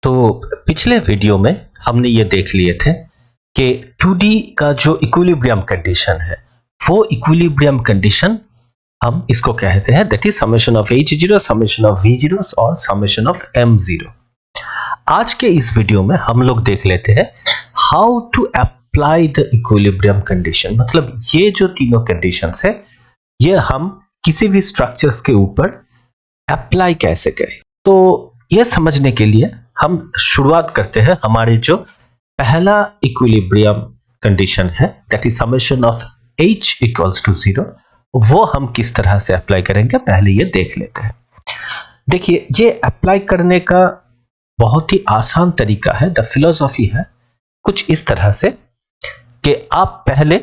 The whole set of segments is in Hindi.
तो पिछले वीडियो में हमने ये देख लिए थे कि 2D का जो इक्विलिब्रियम कंडीशन है वो इक्विलिब्रियम कंडीशन हम इसको कहते हैं that is summation of H0, summation of V0 और समेशन ऑफ M0। आज के इस वीडियो में हम लोग देख लेते हैं how to apply the equilibrium condition. मतलब ये जो तीनों कंडीशंस है ये हम किसी भी स्ट्रक्चर्स के ऊपर अप्लाई कैसे करें। तो ये समझने के लिए हम शुरुआत करते हैं हमारे जो पहला इक्विलिब्रियम कंडीशन है that is summation of H equals to 0। वो हम किस तरह से अप्लाई करेंगे पहले ये देख लेते हैं। देखिए ये अप्लाई करने का बहुत ही आसान तरीका है। द फिलॉसफी है कुछ इस तरह से कि आप पहले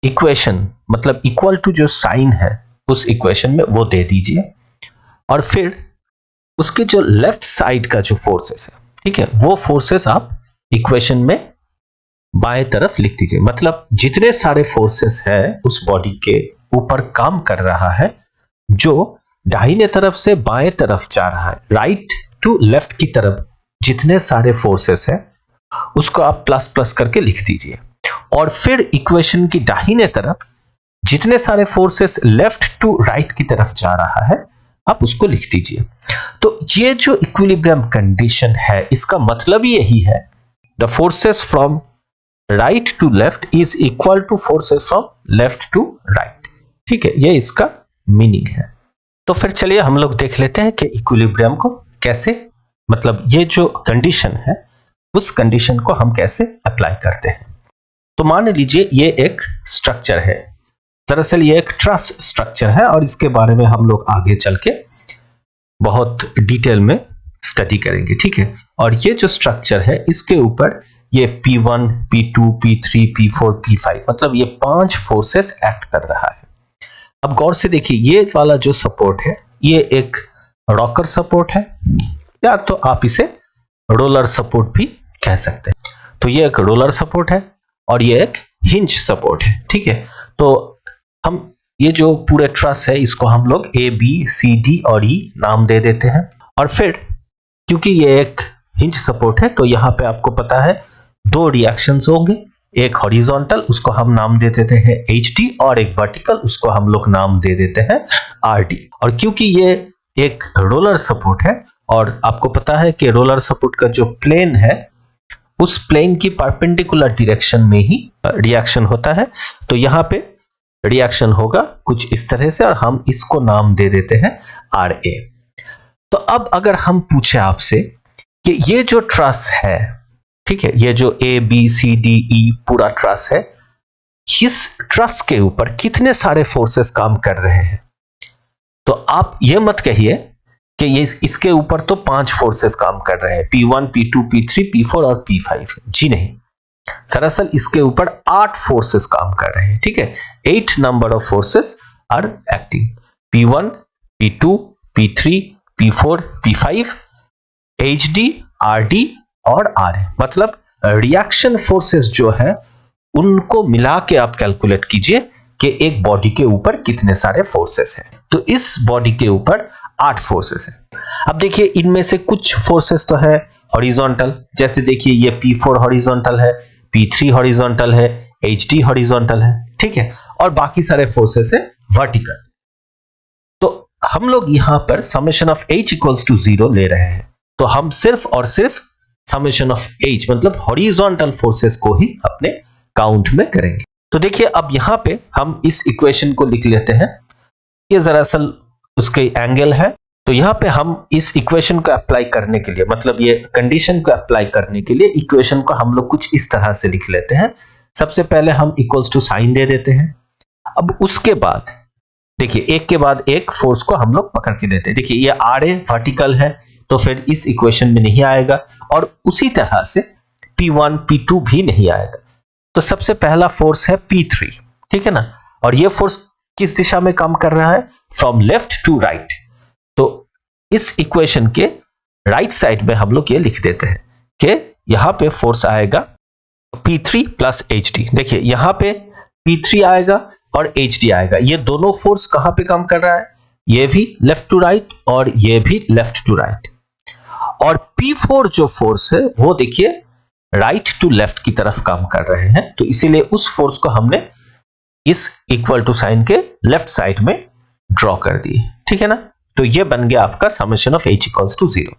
इक्वेशन मतलब इक्वल टू जो साइन है उस इक्वेशन में वो दे दीजिए और फिर उसके जो लेफ्ट साइड का जो फोर्सेस है, ठीक है, वो फोर्सेस आप इक्वेशन में बाएं तरफ लिख दीजिए। मतलब जितने सारे फोर्सेस है उस बॉडी के ऊपर काम कर रहा है जो दाहिने तरफ से बाएं तरफ जा रहा है, राइट टू लेफ्ट की तरफ जितने सारे फोर्सेस है उसको आप प्लस प्लस करके लिख दीजिए और फिर इक्वेशन की दाहिने तरफ जितने सारे फोर्सेस लेफ्ट टू राइट की तरफ जा रहा है आप उसको लिख दीजिए। तो ये जो इक्विलिब्रियम कंडीशन है इसका मतलब यही है the forces from right to left is equal to forces from left to right. ठीक है, ये इसका मीनिंग है। तो फिर चलिए हम लोग देख लेते हैं कि इक्विलिब्रियम को कैसे, मतलब ये जो कंडीशन है उस कंडीशन को हम कैसे अप्लाई करते हैं। तो मान लीजिए ये एक स्ट्रक्चर है, दरअसल ये एक ट्रस स्ट्रक्चर है और इसके बारे में हम लोग आगे चल के बहुत डिटेल में स्टडी करेंगे। ठीक है, और ये जो स्ट्रक्चर है इसके ऊपर ये P1, P2, P3, P4, P5 मतलब ये 5 फोर्सेस एक्ट कर रहा है। अब गौर से देखिए ये वाला जो सपोर्ट है ये एक रॉकर सपोर्ट है या तो आप इसे रोलर सपोर्ट भी कह सकते हैं। तो ये एक रोलर सपोर्ट है और ये एक हिंज सपोर्ट है। ठीक है, तो हम ये जो पूरे ट्रस है इसको हम लोग A, B, C, D और E नाम दे देते हैं और फिर क्योंकि ये एक हिंज सपोर्ट है तो यहाँ पे आपको पता है दो रिएक्शंस होंगे, एक हॉरिजॉन्टल उसको हम नाम दे देते हैं HD और एक वर्टिकल उसको हम लोग नाम दे देते हैं RD। और क्योंकि ये एक रोलर सपोर्ट है और आपको पता है कि रोलर सपोर्ट का जो प्लेन है उस प्लेन की परपेंडिकुलर डायरेक्शन में ही रिएक्शन होता है, तो यहाँ पे रिएक्शन होगा कुछ इस तरह से और हम इसको नाम दे देते हैं RA। तो अब अगर हम पूछे आपसे कि ये जो ट्रस है, ठीक है, ये जो A, B, C, D, E पूरा ट्रस है, इस ट्रस के ऊपर कितने सारे फोर्सेस काम कर रहे हैं, तो आप ये मत कहिए कि ये इसके ऊपर तो 5 फोर्सेस काम कर रहे हैं, P1, P2, P3, P4 और P5। जी नहीं, दरअसल इसके ऊपर 8 फोर्सेस काम कर रहे हैं। ठीक है, 8 number of forces are acting, P1, P2, P3, P4, P5, HD, RD और RA। मतलब रिएक्शन फोर्सेस जो है उनको मिला के आप कैलकुलेट कीजिए कि एक बॉडी के ऊपर कितने सारे फोर्सेस हैं। तो इस बॉडी के ऊपर 8 फोर्सेस हैं। अब देखिए इनमें से कुछ फोर्सेस तो है हॉरिजॉन्टल, जैसे देखिए ये P4 हॉरिजॉन्टल है, P3 हॉरिजॉन्टल है, HD हॉरिजॉन्टल है। ठीक है, और बाकी सारे फोर्सेस है वर्टिकल। तो हम लोग यहां पर summation of H equals to 0 ले रहे हैं, तो हम सिर्फ और सिर्फ समेशन ऑफ H मतलब हॉरिजॉन्टल फोर्सेस को ही अपने काउंट में करेंगे। तो देखिए अब यहां पे हम इस इक्वेशन को लिख लेते हैं, ये दरअसल उसके एंगल है। तो यहां पे हम इस इक्वेशन को अप्लाई करने के लिए, मतलब ये कंडीशन को अप्लाई करने के लिए इक्वेशन को हम लोग कुछ इस तरह से लिख लेते हैं। सबसे पहले हम इक्वल्स टू साइन दे देते हैं। अब उसके बाद देखिए एक के बाद एक फोर्स को हम लोग पकड़ के देते हैं। देखिए ये RA वर्टिकल है तो फिर इस इक्वेशन में नहीं आएगा और उसी तरह से P1, P2 भी नहीं आएगा। तो सबसे पहला फोर्स है P3, ठीक है ना, और ये फोर्स किस दिशा में काम कर रहा है, फ्रॉम लेफ्ट टू राइट। तो इस इक्वेशन के राइट साइड में हम लोग ये लिख देते हैं कि यहां पे फोर्स आएगा P3 प्लस HD। देखिए यहां पे P3 आएगा और HD आएगा, ये दोनों फोर्स कहां पे काम कर रहा है, ये भी लेफ्ट टू राइट और ये भी लेफ्ट टू राइट। और P4 जो फोर्स है वो देखिए राइट टू लेफ्ट की तरफ काम कर रहे हैं, तो इसीलिए उस फोर्स को हमने इस इक्वल टू साइन के लेफ्ट साइड में ड्रॉ कर दिए, ठीक है ना। तो ये बन गया आपका summation of H equals to 0।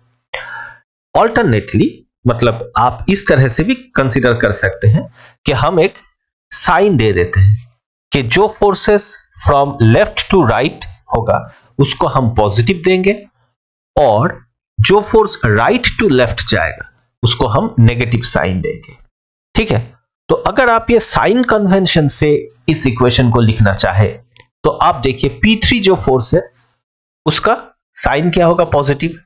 Alternately मतलब आप इस तरह से भी कंसीडर कर सकते हैं कि हम एक साइन दे देते हैं कि जो forces from left to right होगा उसको हम पॉजिटिव देंगे और जो फोर्स राइट टू लेफ्ट जाएगा उसको हम नेगेटिव साइन देंगे, ठीक है। तो अगर आप ये साइन कन्वेंशन से इस इक्वेशन को लिखना चाहे तो आप देखिए P3 जो फोर्स है उसका साइन क्या होगा, पॉजिटिव,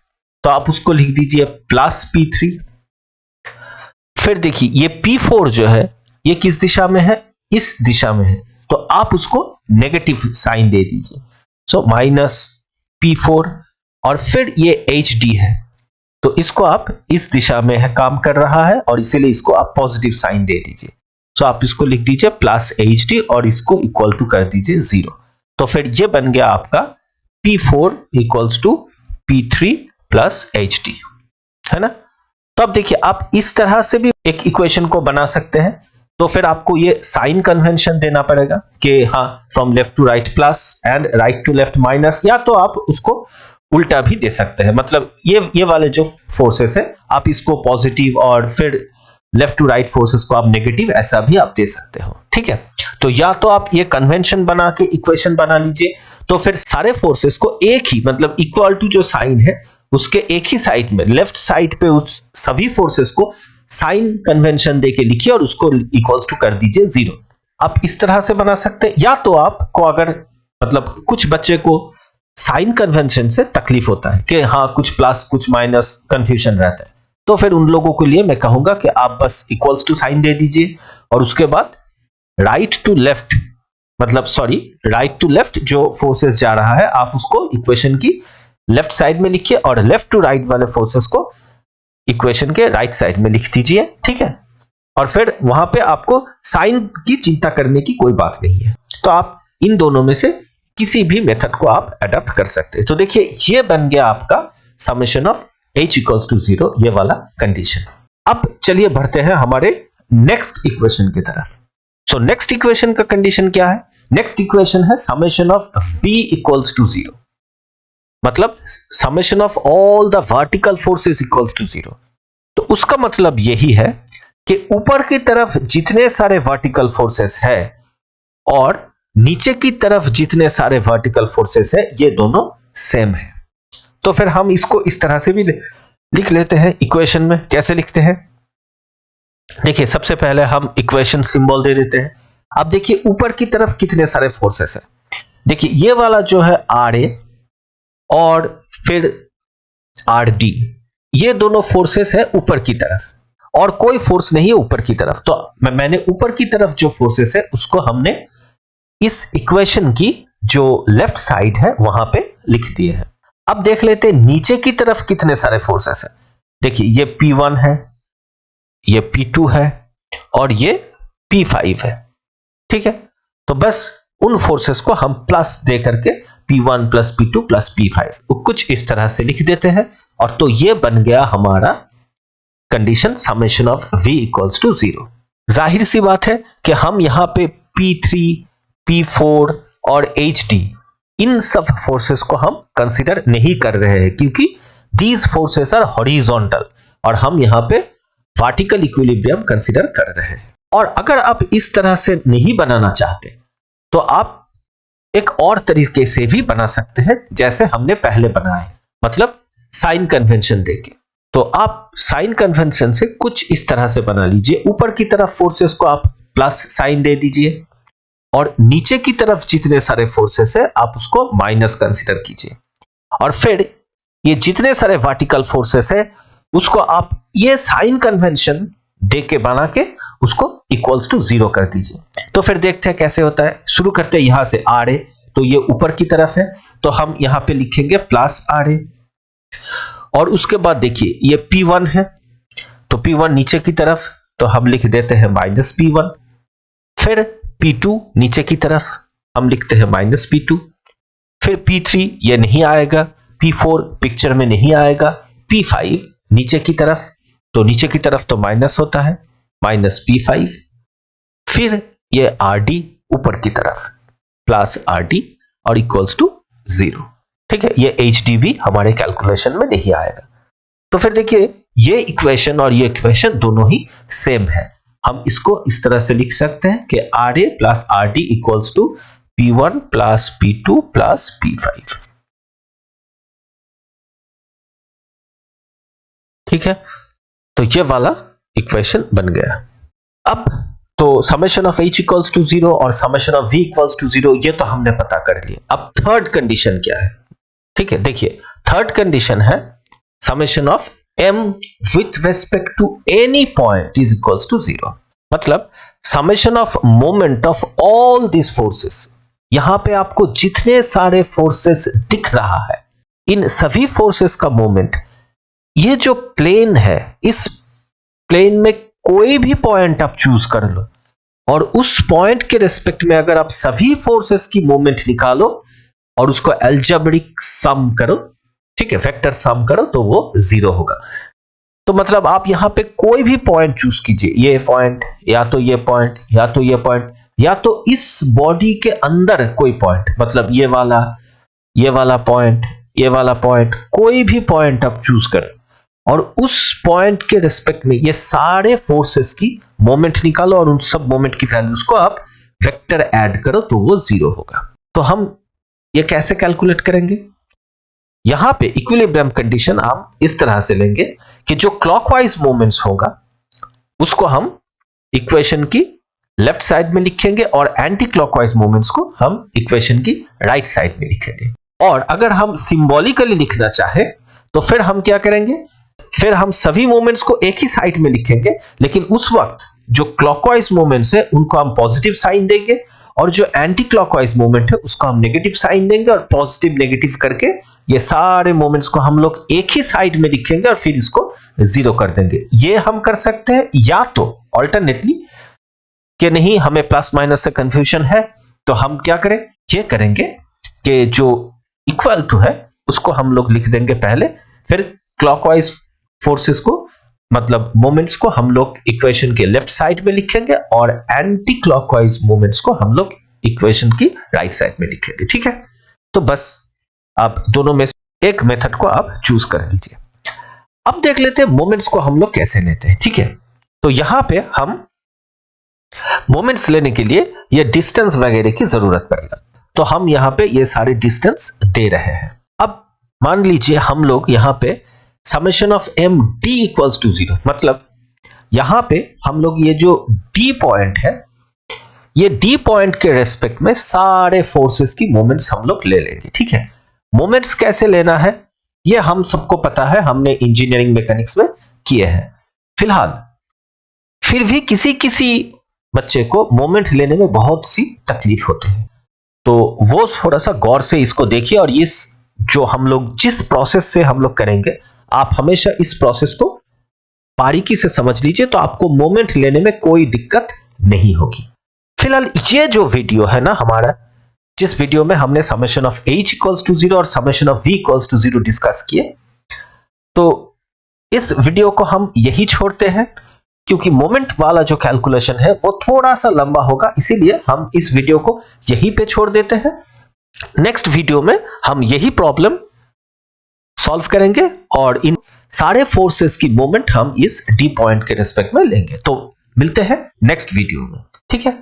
तो आप उसको लिख दीजिए प्लस P3। फिर देखिए ये P4 जो है ये किस दिशा में है, इस दिशा में है, तो आप उसको नेगेटिव साइन दे दीजिए, सो माइनस P4। और फिर ये HD है तो इसको आप इस दिशा में है काम कर रहा है और इसीलिए इसको आप पॉजिटिव साइन दे दीजिए, सो आप इसको लिख दीजिए प्लस HD और इसको इक्वल टू कर दीजिए 0। तो फिर ये बन गया आपका P4 equals to P3 plus HD, है ना। तो अब देखिए आप इस तरह से भी एक इक्वेशन को बना सकते हैं, तो फिर आपको ये साइन कन्वेंशन देना पड़ेगा कि हाँ from left to right plus and right to left minus, या तो आप उसको उल्टा भी दे सकते हैं, मतलब ये वाले जो फोर्सेस है आप इसको पॉजिटिव और फिर लेफ्ट टू राइट फोर्सेस को आप नेगेटिव, ऐसा भी आप दे सकते हो, ठीक है। तो या तो आप ये कन्वेंशन बना के इक्वेशन बना लीजिए, तो फिर सारे फोर्सेस को एक ही मतलब इक्वल टू जो साइन है उसके एक ही साइड में लेफ्ट साइड पे उस सभी फोर्सेस को साइन कन्वेंशन देके लिखिए और उसको इक्वल्स टू कर दीजिए 0। आप इस तरह से बना सकते हैं, या तो आपको अगर मतलब कुछ बच्चे को साइन कन्वेंशन से तकलीफ होता है कि हाँ कुछ प्लस कुछ माइनस कंफ्यूजन रहता है, तो फिर उन लोगों के लिए मैं कहूंगा कि आप बस इक्वल्स टू साइन दे दीजिए और उसके बाद राइट टू लेफ्ट मतलब सॉरी राइट टू लेफ्ट जो फोर्सेस जा रहा है आप उसको इक्वेशन की लेफ्ट साइड में लिखिए और लेफ्ट टू राइट वाले फोर्सेस को इक्वेशन के राइट साइड में लिख दीजिए, ठीक है। और फिर वहां पे आपको साइन की चिंता करने की कोई बात नहीं है, तो आप इन दोनों में से किसी भी मेथड को आप अडॉप्ट कर सकते हैं। तो देखिए ये बन गया आपका summation of H equals to 0 ये वाला कंडीशन। अब चलिए बढ़ते हैं हमारे नेक्स्ट इक्वेशन की तरफ। सो नेक्स्ट इक्वेशन का कंडीशन क्या है, नेक्स्ट इक्वेशन है summation of V equals to 0, मतलब summation of all the vertical forces equals to 0। तो उसका मतलब यही है कि ऊपर की तरफ जितने सारे वर्टिकल फोर्सेस है और नीचे की तरफ जितने सारे वर्टिकल फोर्सेस है ये दोनों सेम है। तो फिर हम इसको इस तरह से भी लिख लेते हैं इक्वेशन में। कैसे लिखते हैं, देखिए सबसे पहले हम इक्वेशन सिंबल दे देते हैं। अब देखिए ऊपर की तरफ कितने सारे फोर्सेस है, देखिए ये वाला जो है RA और फिर RD, ये दोनों फोर्सेस है ऊपर की तरफ और कोई फोर्स नहीं है ऊपर की तरफ। तो मैंने ऊपर की तरफ जो फोर्सेस है उसको हमने इस इक्वेशन की जो लेफ्ट साइड है वहां पे लिख दिए हैं। अब देख लेते हैं नीचे की तरफ कितने सारे फोर्सेस हैं। देखिए ये P1 है, ये P2 है और ये P5 है, ठीक है। तो बस उन फोर्सेस को हम प्लस दे करके P1 plus P2 plus P5 कुछ इस तरह से लिख देते हैं और तो ये बन गया हमारा condition summation of V equals to 0। जाहिर सी बात है कि हम यहां पे P3, P4 और HD इन सब फोर्सेस को हम कंसीडर नहीं कर रहे हैं क्योंकि दीज फोर्सेस आर हॉरिजॉन्टल और हम यहां पे वर्टिकल इक्विलिब्रियम कंसीडर कर रहे हैं। और अगर आप इस तरह से नहीं बनाना चाहते तो आप एक और तरीके से भी बना सकते हैं जैसे हमने पहले बनाए, मतलब साइन कन्वेंशन देके। तो आप साइन कन्वेंशन से कुछ इस तरह से बना लीजिए, ऊपर की तरफ फोर्सेस को आप प्लस साइन दे दीजिए और नीचे की तरफ जितने सारे फोर्सेस है आप उसको माइनस कंसीडर कीजिए और फिर ये जितने सारे वर्टिकल फोर्सेस है उसको आप ये साइन कन्वेंशन दे के बना के उसको इक्वल्स टू 0 कर दीजिए। तो फिर देखते हैं कैसे होता है। शुरू करते हैं यहां से RA, तो ये ऊपर की तरफ है तो हम यहां पे लिखेंगे प्लस RA और उसके बाद देखिए ये P1 है तो P1 नीचे की तरफ तो हम लिख देते हैं माइनस P1, फिर P2 नीचे की तरफ हम लिखते हैं माइनस P2, फिर P3 ये नहीं आएगा, P4 पिक्चर में नहीं आएगा, P5 नीचे की तरफ, तो नीचे की तरफ तो माइनस होता है, माइनस P5, फिर ये RD ऊपर की तरफ प्लस RD और इक्वल्स टू 0। ठीक है, ये HD भी हमारे कैलकुलेशन में नहीं आएगा। तो फिर देखिए ये इक्वेशन और ये इक्वेशन दोनों ही सेम है। हम इसको इस तरह से लिख सकते हैं कि RA plus RD equals to P1 plus P2 plus P5। ठीक है, तो ये वाला इक्वेशन बन गया। अब तो summation of H equals to 0 और summation of V equals to 0 ये तो हमने पता कर लिया। अब थर्ड कंडीशन क्या है? ठीक है, देखिए थर्ड कंडीशन है summation of M with respect to any point is equals to 0। मतलब summation of moment of all this forces, यहां पे आपको जितने सारे फोर्सेस दिख रहा है, इन सभी फोर्सेस का मोमेंट, ये जो प्लेन है, इस प्लेन में कोई भी पॉइंट आप चूज कर लो और उस पॉइंट के रिस्पेक्ट में अगर आप सभी फोर्सेस की मोमेंट निकालो और उसको अलजेब्रिक सम करो, ठीक है, वेक्टर सम करो, तो वो 0 होगा। तो मतलब आप यहां पे कोई भी पॉइंट चूज कीजिए, ये पॉइंट या तो ये पॉइंट या तो ये पॉइंट या तो इस बॉडी के अंदर कोई पॉइंट, मतलब ये वाला पॉइंट, ये वाला पॉइंट, कोई भी पॉइंट आप चूज करें और उस पॉइंट के रिस्पेक्ट में ये सारे फोर्सेस की मोमेंट निकालो और उन सब मोमेंट की वैल्यूज को आप वेक्टर ऐड करो तो वो 0 होगा। तो हम ये कैसे कैलकुलेट करेंगे? यहां पे इक्विलिब्रियम कंडीशन हम इस तरह से लेंगे कि जो क्लॉकवाइज मोमेंट्स होगा उसको हम इक्वेशन की लेफ्ट साइड में लिखेंगे और एंटी क्लॉकवाइज मोमेंट्स को हम इक्वेशन की राइट साइड में लिखेंगे। और अगर हम सिंबॉलिकली लिखना चाहे तो फिर हम क्या करेंगे? फिर हम सभी मोमेंट्स को एक ही साइड में लिखेंगे, लेकिन उस वक्त जो क्लॉकवाइज मोमेंट्स है उनको हम पॉजिटिव साइन देंगे और जो एंटी क्लॉकवाइज मोमेंट है उसको हम नेगेटिव साइन देंगे और पॉजिटिव नेगेटिव करके ये सारे मोमेंट्स को हम लोग एक ही साइड में लिखेंगे और फिर इसको 0 कर देंगे। ये हम कर सकते हैं, या तो ऑल्टरनेटली कि नहीं हमें प्लस माइनस से कंफ्यूजन है तो हम क्या करें, ये करेंगे कि जो इक्वल टू है उसको हम लोग लिख देंगे पहले, फिर क्लॉकवाइज फोर्सेस को, मतलब मोमेंट्स को हम लोग इक्वेशन के लेफ्ट साइड में लिखेंगे और एंटी क्लॉकवाइज मोमेंट्स को हम लोग इक्वेशन की राइट साइड में लिखेंगे। ठीक है, तो बस आप दोनों में एक मेथड को आप चूज कर लीजिए। अब देख लेते हैं मोमेंट्स को हम लोग कैसे लेते हैं। ठीक है, तो यहां पे हम मोमेंट्स लेने के लिए ये डिस्टेंस वगैरह की जरूरत पड़ेगा, तो हम यहां पे ये सारे डिस्टेंस दे रहे हैं। अब मान लीजिए हम लोग यहां पे summation of M D equals to 0, मतलब यहां पे हम लोग ये जो डी पॉइंट है, ये डी पॉइंट के रेस्पेक्ट में सारे फोर्सेस की मोमेंट्स हम लोग ले लेंगे। ठीक है, मोमेंट्स कैसे लेना है ये हम सबको पता है, हमने इंजीनियरिंग मैकेनिक्स में किए हैं। फिलहाल फिर भी किसी किसी बच्चे को मोमेंट लेने में बहुत सी तकलीफ होती है, तो वो थोड़ा सा गौर से इसको देखिए और इस जो हम लोग जिस प्रोसेस से हम लोग करेंगे, आप हमेशा इस प्रोसेस को बारीकी से समझ लीजिए तो आपको मोमेंट लेने में कोई दिक्कत नहीं होगी। फिलहाल ये जो वीडियो है ना हमारा, जिस वीडियो में हमने summation of H equals to 0 और summation of V equals to 0 discuss किए, तो इस वीडियो को हम यही छोड़ते हैं क्योंकि मोमेंट वाला जो कैलकुलेशन है वो थोड़ा सा लंबा होगा, इसीलिए हम इस वीडियो को यहीं पे छोड़ देते हैं। नेक्स्ट वीडियो में हम यही प्रॉब्लम सॉल्व करेंगे और इन सारे फोर्सेस की मोमेंट हम इस डी पॉइंट के रिस्पेक्ट में लेंगे। तो मिलते हैं नेक्स्ट वीडियो में। ठीक है।